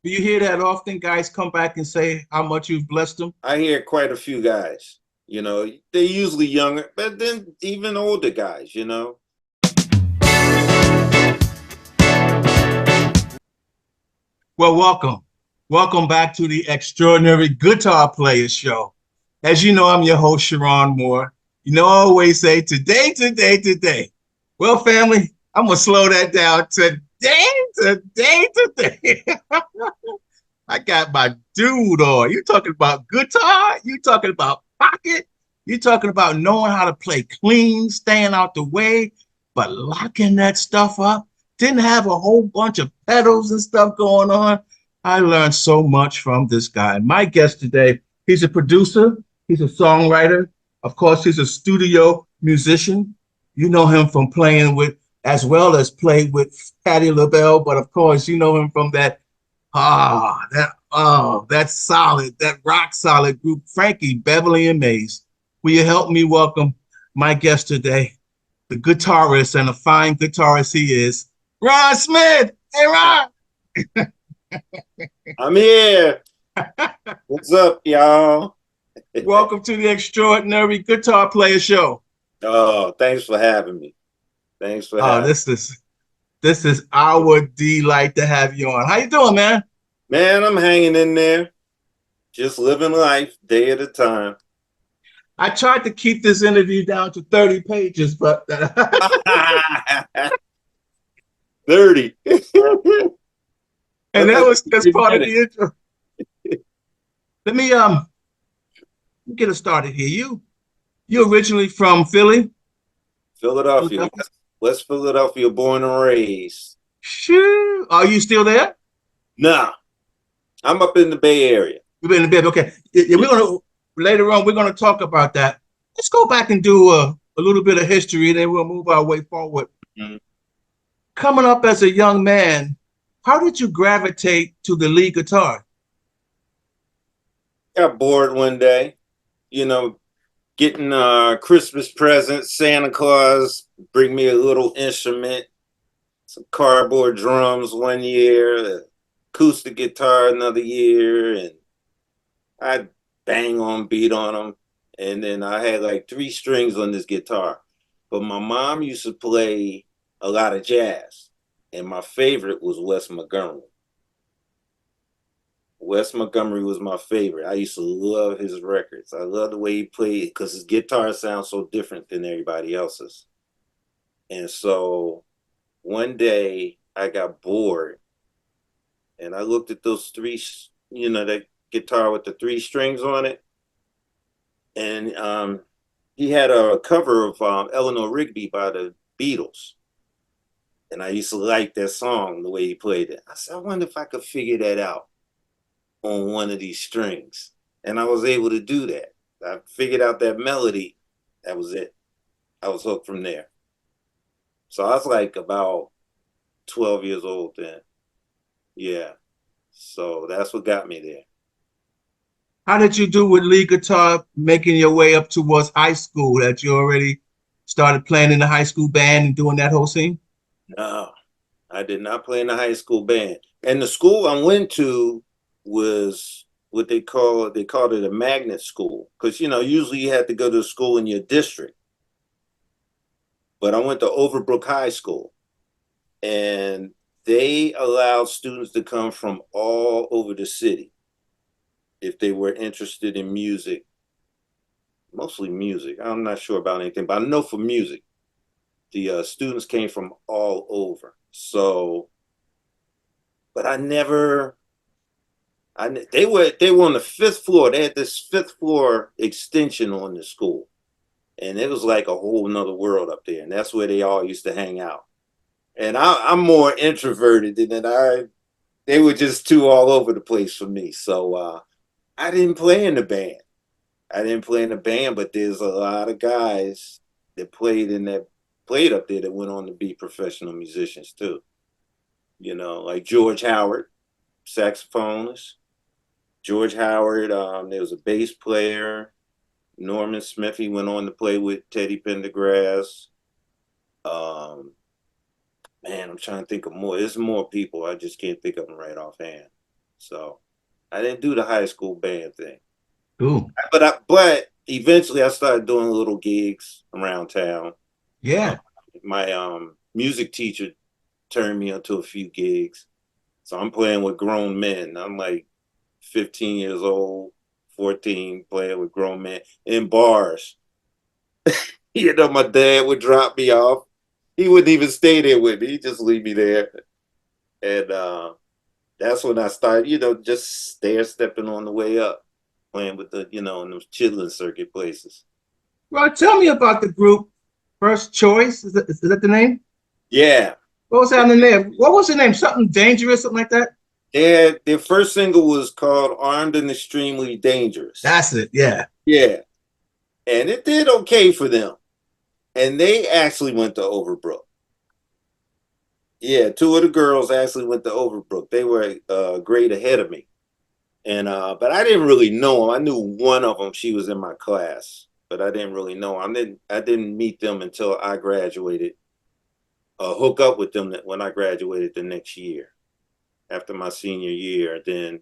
Do you hear that often? Guys come back and say how much you've blessed them. I hear quite a few guys. You know, they're usually younger, but then even older guys. You know. Well, welcome. Welcome back to the Extraordinary Guitar Players Show. As you know, I'm your host, Sharon Moore. You know, I always say today, today, today. Well, family, I'm going to slow that down. Today, today, today. I got my dude on. You talking about guitar? You talking about pocket? You talking about knowing how to play clean, staying out the way, but locking that stuff up? Didn't have a whole bunch of pedals and stuff going on. I learned so much from this guy. My guest today, he's a producer, he's a songwriter. Of course, he's a studio musician. You know him from playing with, as well as play with Patty LaBelle, but of course, you know him from that's solid, that rock solid group, Frankie Beverly and Mays. Will you help me welcome my guest today, the guitarist and a fine guitarist he is, Ron Smith? Hey, Ron. I'm here. What's up, y'all? Welcome to the Extraordinary Guitar Player Show. Oh, thanks for having me. Thanks for Oh, having me. this is our delight to have you on. How you doing, man? Man, I'm hanging in there. Just living life day at a time. I tried to keep this interview down to 30 pages, but 30. and That's that like was just 30 part of the minutes. intro. Let me get us started here. You originally from Philly? Philadelphia. Philadelphia? West Philadelphia, born and raised. Sure. Are you still there? Nah, I'm up in the Bay Area. You've been in bed. Okay. Yeah, we're gonna later on. We're gonna talk about that. Let's go back and do a little bit of history, and then we'll move our way forward. Mhm. Coming up as a young man, how did you gravitate to the lead guitar? Got bored one day, you know, getting Christmas presents. Santa Claus bring me a little instrument, some cardboard drums one year, acoustic guitar another year, and I'd bang on, beat on them. And then I had like three strings on this guitar. But my mom used to play a lot of jazz, and my favorite was Wes Montgomery. Wes Montgomery was my favorite. I used to love his records. I love the way he played because his guitar sounds so different than everybody else's. And so one day I got bored and I looked at those three, that guitar with the three strings on it. And he had a cover of Eleanor Rigby by the Beatles. And I used to like that song, the way he played it. I said, I wonder if I could figure that out on one of these strings. And I was able to do that. I figured out that melody. That was it. I was hooked from there. So I was like about 12 years old then. Yeah. So that's what got me there. How did you do with lead guitar, making your way up towards high school? That you already started playing in the high school band and doing that whole scene? No, I did not play in the high school band. And the school I went to was what they called it a magnet school. Because usually you had to go to school in your district. But I went to Overbrook High School. And they allowed students to come from all over the city if they were interested in music, mostly music. I'm not sure about anything, but I know for music, the students came from all over. So, but I never, they were on the fifth floor. They had this fifth floor extension on the school, and it was like a whole nother world up there. And that's where they all used to hang out. And I'm more introverted than that. They were just too all over the place for me. So I didn't play in the band. I didn't play in the band, but there's a lot of guys that played up there that went on to be professional musicians too. Like George Howard, saxophonist. George Howard, there was a bass player. Norman Smith, he went on to play with Teddy Pendergrass. Man, I'm trying to think of more. There's more people. I just can't think of them right offhand. So I didn't do the high school band thing. Cool. But eventually I started doing little gigs around town. Yeah. My music teacher turned me onto a few gigs. So I'm playing with grown men. I'm like 15 years old, 14, playing with grown men in bars. You know, my dad would drop me off. He wouldn't even stay there with me. He'd just leave me there. And that's when I started, just stair stepping on the way up, playing with in those chitlin circuit places. Well, tell me about the group First Choice. Is that the name? Yeah. What was happening there? What was the name? Something dangerous, something like that? Their first single was called Armed and Extremely Dangerous. That's it. Yeah. Yeah. And it did okay for them. And they actually went to Overbrook. Yeah, two of the girls actually went to Overbrook. They were a grade ahead of me. And but I didn't really know them. I knew one of them. She was in my class, but I didn't really know them. I didn't meet them until I graduated. Hook up with them when I graduated the next year. After my senior year, then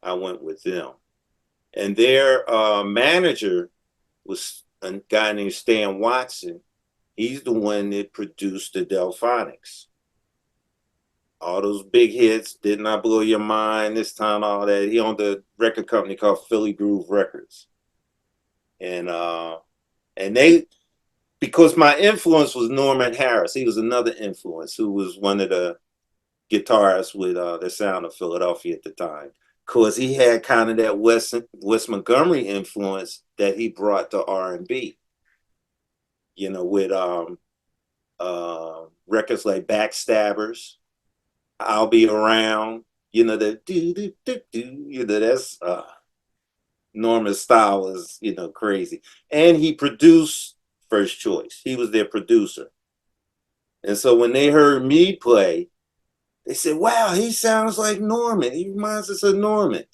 I went with them. And their manager was a guy named Stan Watson. He's the one that produced the Delphonics. All those big hits, Did Not Blow Your Mind, This Time, all that. He owned a record company called Philly Groove Records. And they, because my influence was Norman Harris. He was another influence who was one of the guitarists with the Sound of Philadelphia at the time. Because he had kind of that Wes Montgomery influence that he brought to R&B. With records like Backstabbers, I'll Be Around, the do do do do, that's Norman's style is, crazy. And he produced First Choice. He was their producer. And so when they heard me play, they said, wow, he sounds like Norman. He reminds us of Norman.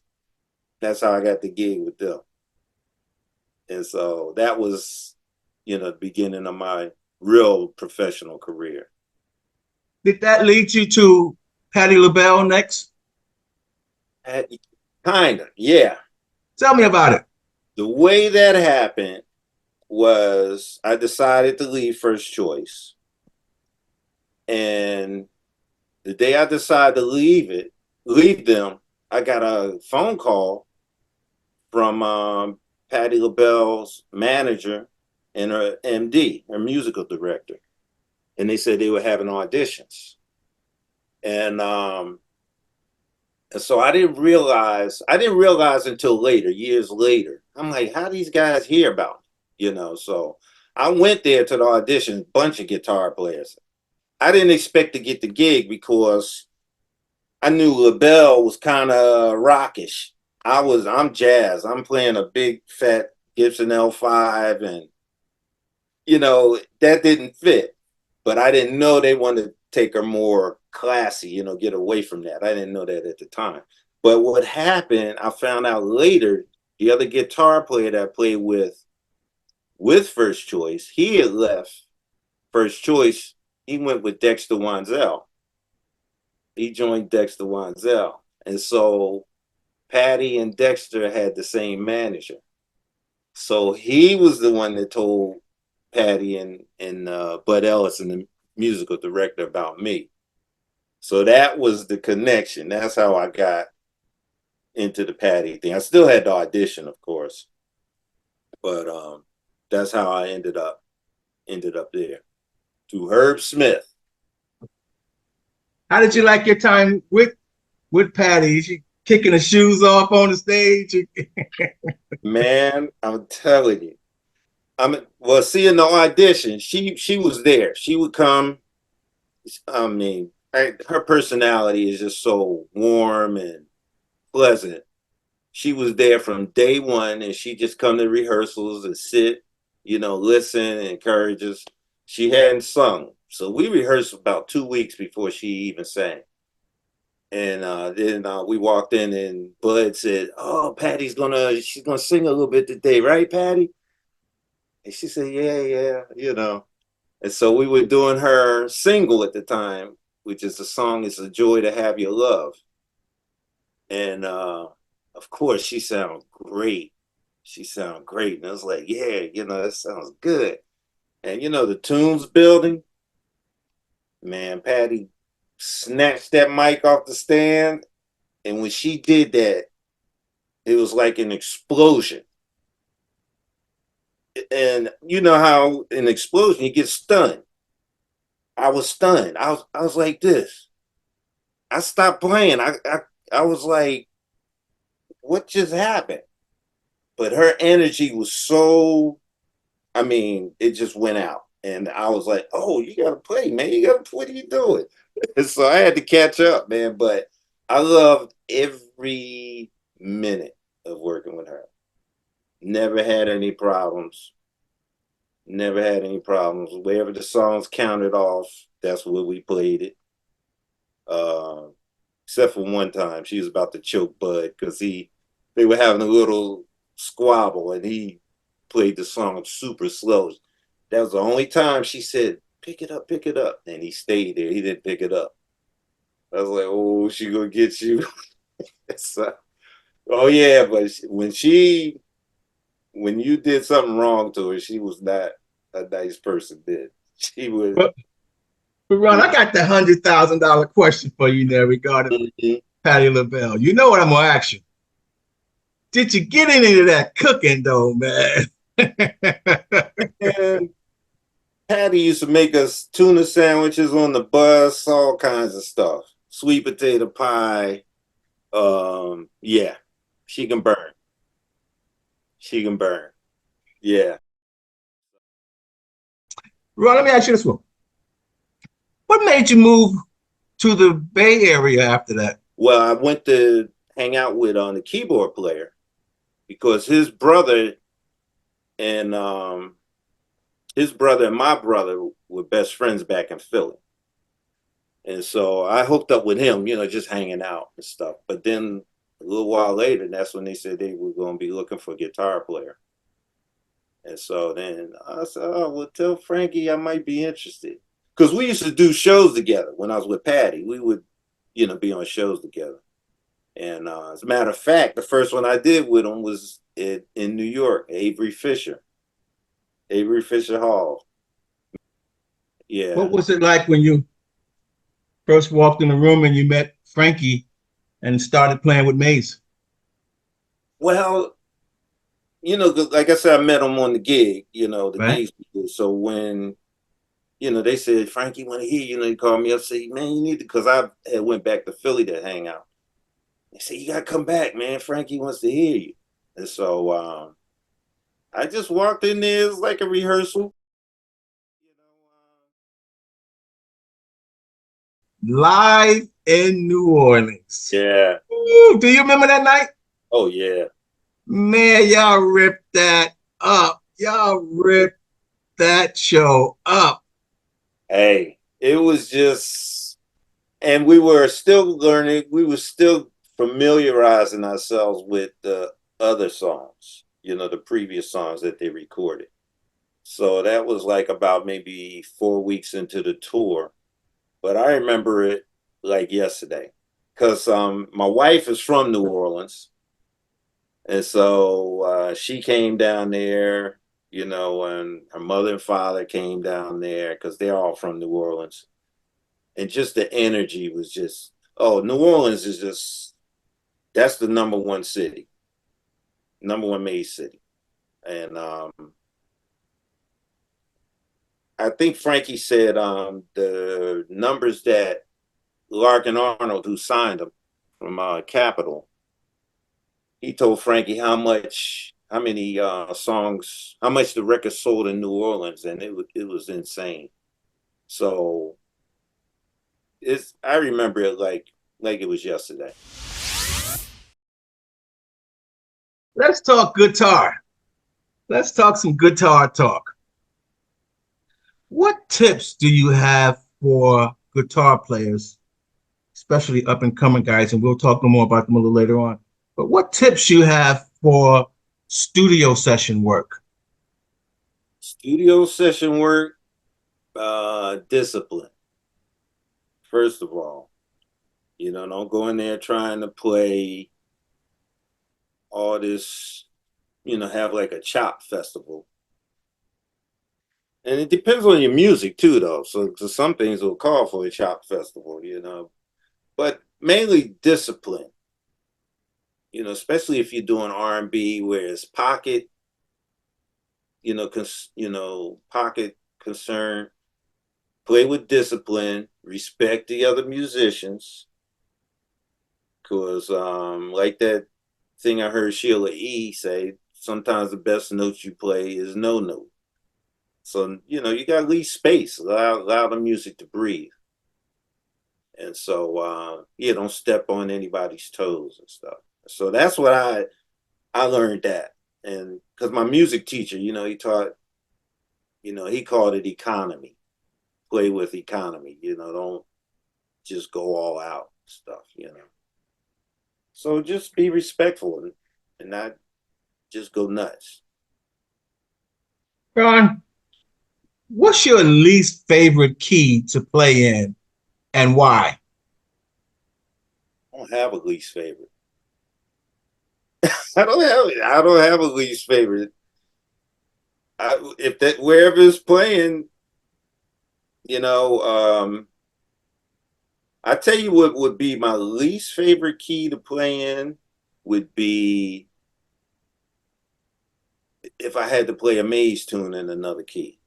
That's how I got the gig with them. And so that was, the beginning of my real professional career. Did that lead you to Patti LaBelle next? Kind of, yeah. Tell me about it. The way that happened was I decided to leave First Choice. And the day I decided to leave them, I got a phone call from Patty LaBelle's manager and her MD, her musical director. And they said they were having auditions. And so I didn't realize until later, years later. I'm like, how these guys hear about me? So I went there to the audition, bunch of guitar players. I didn't expect to get the gig because I knew LaBelle was kind of rockish. I'm jazz. I'm playing a big fat Gibson L5 and that didn't fit. But I didn't know they wanted to take her more classy, get away from that. I didn't know that at the time. But what happened, I found out later, the other guitar player that I played with First Choice, he had left First Choice. He went with Dexter Wansell. He joined Dexter Wansell. And so Patty and Dexter had the same manager. So he was the one that told Patty and Bud Ellison, the musical director, about me. So that was the connection. That's how I got into the Patty thing. I still had to audition, of course, but that's how I ended up there. To Herb Smith. How did you like your time with Patty? She kicking the shoes off on the stage? Man, I'm telling you. Seeing the audition, she was there. She would come. I mean, her personality is just so warm and pleasant. She was there from day one, and she just come to rehearsals and sit, listen and encourage us. She hadn't sung, so we rehearsed about 2 weeks before she even sang. And then we walked in, and Bud said, "Oh, she's gonna sing a little bit today, right, Patty?" And she said, "Yeah." And so we were doing her single at the time, which is the song "It's a Joy to Have Your Love." And of course, she sounded great. She sounded great. And I was like, yeah, that sounds good. And the tunes building, man, Patty snatched that mic off the stand. And when she did that, it was like an explosion. And you know how an explosion, you get stunned. I was stunned. I was like this. I stopped playing. I was like, what just happened? But her energy was so, I mean, it just went out. And I was like, oh, you gotta play, man. What are you doing? And so I had to catch up, man. But I loved every minute of working with her. Never had any problems. Never had any problems. Wherever the songs counted off, that's where we played it. Except for one time, she was about to choke Bud because they were having a little squabble and he played the song super slow. That was the only time she said, pick it up. And he stayed there. He didn't pick it up. I was like, oh, she gonna get you. So, oh yeah, but when you did something wrong to her, she was not a nice person then. She was. But Ron, I got the $100,000 question for you there regarding Patty LaBelle. You know what I'm gonna ask you? Did you get into that cooking though, man? And Patty used to make us tuna sandwiches on the bus, all kinds of stuff. Sweet potato pie. Yeah, she can burn. She can burn. Yeah. Ron, let me ask you this one. What made you move to the Bay Area after that? Well, I went to hang out with the keyboard player because and his brother and my brother were best friends back in Philly. And so I hooked up with him, just hanging out and stuff. But then a little while later, that's when they said they were going to be looking for a guitar player. And so then I said, oh, well, tell Frankie I might be interested. Because we used to do shows together when I was with Patty. We would, be on shows together. And as a matter of fact, the first one I did with him was in New York, Avery Fisher Hall. Yeah. What was it like when you first walked in the room and you met Frankie and started playing with Maze? Well, like I said, I met him on the gig, the Right? gigs. So when, they said, Frankie want to hear you, he called me up, say, man, you need to, because I had went back to Philly to hang out. They said, you got to come back, man. Frankie wants to hear you. And so I just walked in there. It was like a rehearsal. Live in New Orleans. Yeah. Ooh, do you remember that night? Oh, yeah. Man, y'all ripped that up. Y'all ripped that show up. Hey, it was just, and we were still learning. We were still familiarizing ourselves with the other songs, the previous songs that they recorded. So that was like about maybe 4 weeks into the tour. But I remember it like yesterday because my wife is from New Orleans. And so she came down there, and her mother and father came down there because they're all from New Orleans. And just the energy was just, oh, New Orleans is just, that's the number one city, number one made city. And I think Frankie said the numbers that Larkin Arnold, who signed him from Capitol, he told Frankie how many songs, how much the record sold in New Orleans, and it was insane. So I remember it like it was yesterday. Let's talk guitar. Let's talk some guitar talk. What tips do you have for guitar players, especially up and coming guys? And we'll talk more about them a little later on. But what tips you have for studio session work? Studio session work, discipline. First of all, You know, don't go in there trying to play all this, you know, have like a chop festival. And it depends on your music too, though. So some things will call for a chop festival, you know, but mainly discipline. You know, especially if you're doing R&B, where it's pocket, pocket concern. Play with discipline, respect the other musicians, because like that thing I heard Sheila E. say, sometimes the best notes you play is no note. So you know you got to leave space, allow the music to breathe, and so yeah, don't step on anybody's toes and stuff. So that's what I learned that, and because my music teacher, you know, he taught, you know, he called it economy. Play with economy, you know, don't just go all out stuff, you know. So just be respectful and not just go nuts. Ron, what's your least favorite key to play in and why? I don't have a least favorite. I don't have a least favorite. If that wherever it's playing, you know, I tell you what would be my least favorite key to play in would be if I had to play a maze tune in another key.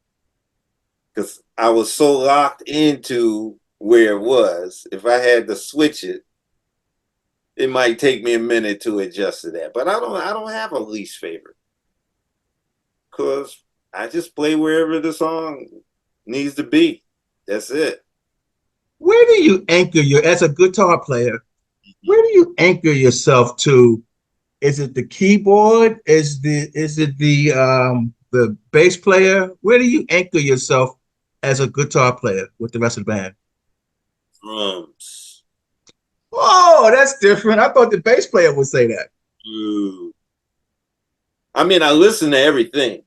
Because I was so locked into where it was. If I had to switch it, it might take me a minute to adjust to that. But I don't have a least favorite. Because I just play wherever the song needs to be. That's it. Where do you anchor your as a guitar player? Where do you anchor yourself to? Is it the keyboard? Is it the bass player? Where do you anchor yourself as a guitar player with the rest of the band? Drums. Oh, that's different. I thought the bass player would say that. Ooh. I mean, I listen to everything.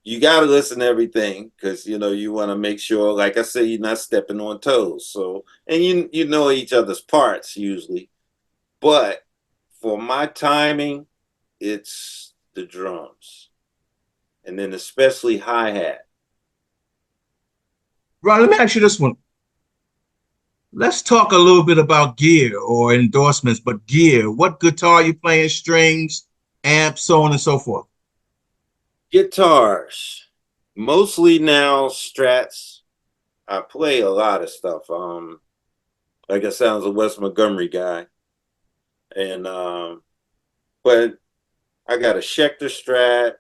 You got to listen to everything because you know you want to make sure, like I said, you're not stepping on toes. So, and you know each other's parts usually, but for my timing, it's the drums, and then especially hi hat. Ron, let me ask you this one. Let's talk a little bit about gear or endorsements, but gear. What guitar you playing, strings, amps, so on and so forth. Guitars, mostly now Strats. I play a lot of stuff. Like I said, I was a West Montgomery guy, and but I got a Schecter Strat,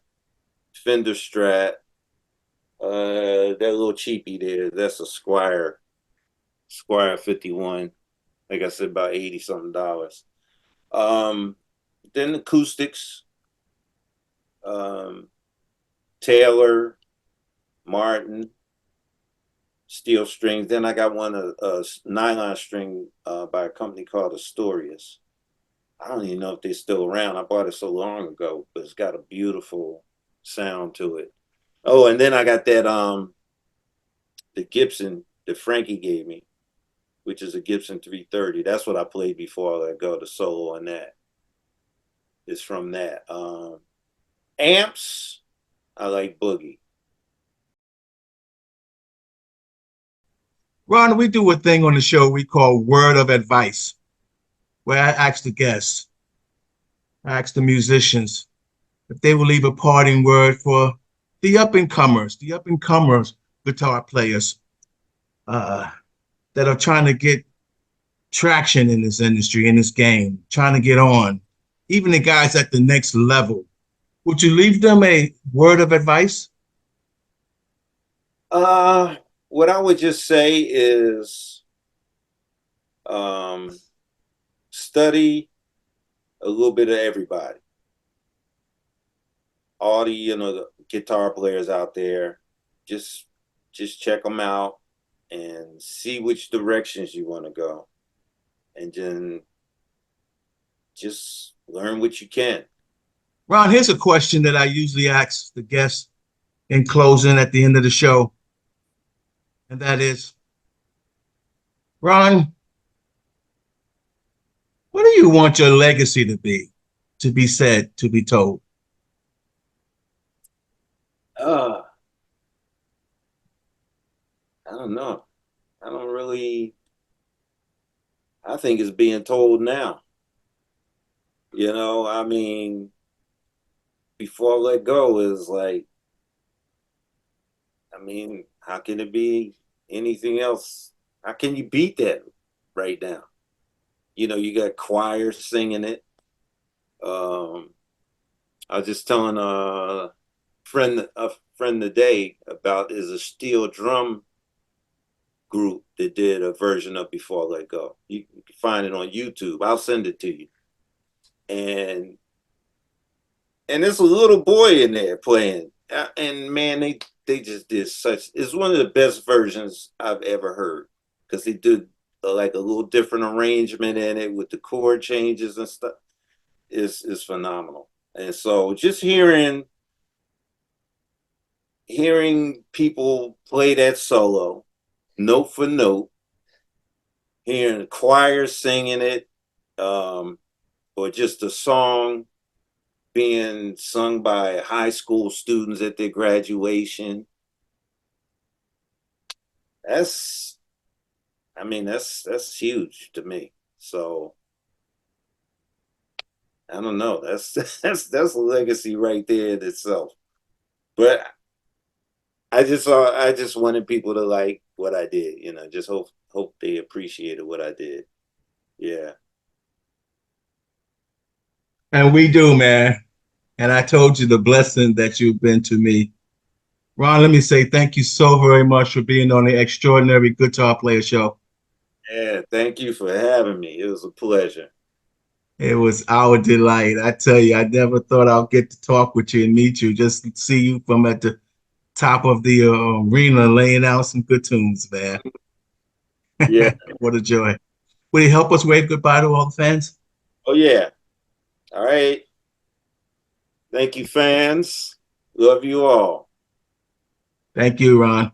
Fender Strat, that little cheapie there. That's a Squire 51. Like I said, about 80 something dollars. Um, then acoustics, um, Taylor, Martin, steel strings. Then I got one a nylon string by a company called Astorius. I don't even know if they're still around. I bought it so long ago, but it's got a beautiful sound to it. Oh, and then I got that the Gibson that Frankie gave me, which is a Gibson 330. That's what I played before I go to solo on that. It's from that. Amps, I like Boogie. Ron, we do a thing on the show we call Word of Advice, where I ask the guests, I ask the musicians if they will leave a parting word for the up and comers guitar players uh, that are trying to get traction in this industry, in this game, trying to get on, even the guys at the next level. Would you leave them a word of advice? Uh, what I would just say is um, study a little bit of everybody. All the the guitar players out there, just just check them out and see which directions you want to go, and then just learn what you can. Ron, here's a question that I usually ask the guests in closing at the end of the show, and that is, Ron, What do you want your legacy to be said, to be told? Uh, I don't know. I don't really. I think it's being told now. I mean, before I let go is like, I mean, how can it be anything else? How can you beat that right now? You got choirs singing it. Um, I was just telling a friend today about is a steel drum group that did a version of Before I Let Go. You can find it on YouTube. I'll send it to you. And there's a little boy in there playing. And man, they just did such. It's one of the best versions I've ever heard because they did like a little different arrangement in it with the chord changes and stuff. Is phenomenal. And so just hearing people play that solo, note for note, hearing choirs singing it, um, or just a song being sung by high school students at their graduation. That's, I mean, that's huge to me. So I don't know. That's that's a legacy right there in itself. But I just wanted people to like what I did. Just hope they appreciated what I did. Yeah. And we do, man. And I told you the blessing that you've been to me. Ron, let me say thank you so very much for being on the Extraordinary Guitar Player Show. Yeah. Thank you for having me. It was a pleasure. It was our delight. I tell you, I never thought I'll get to talk with you and meet you, just see you from at the top of the arena laying out some good tunes, man. Yeah. What a joy. Will you help us wave goodbye to all the fans? Oh yeah. All right. Thank you, fans. Love you all. Thank you, Ron.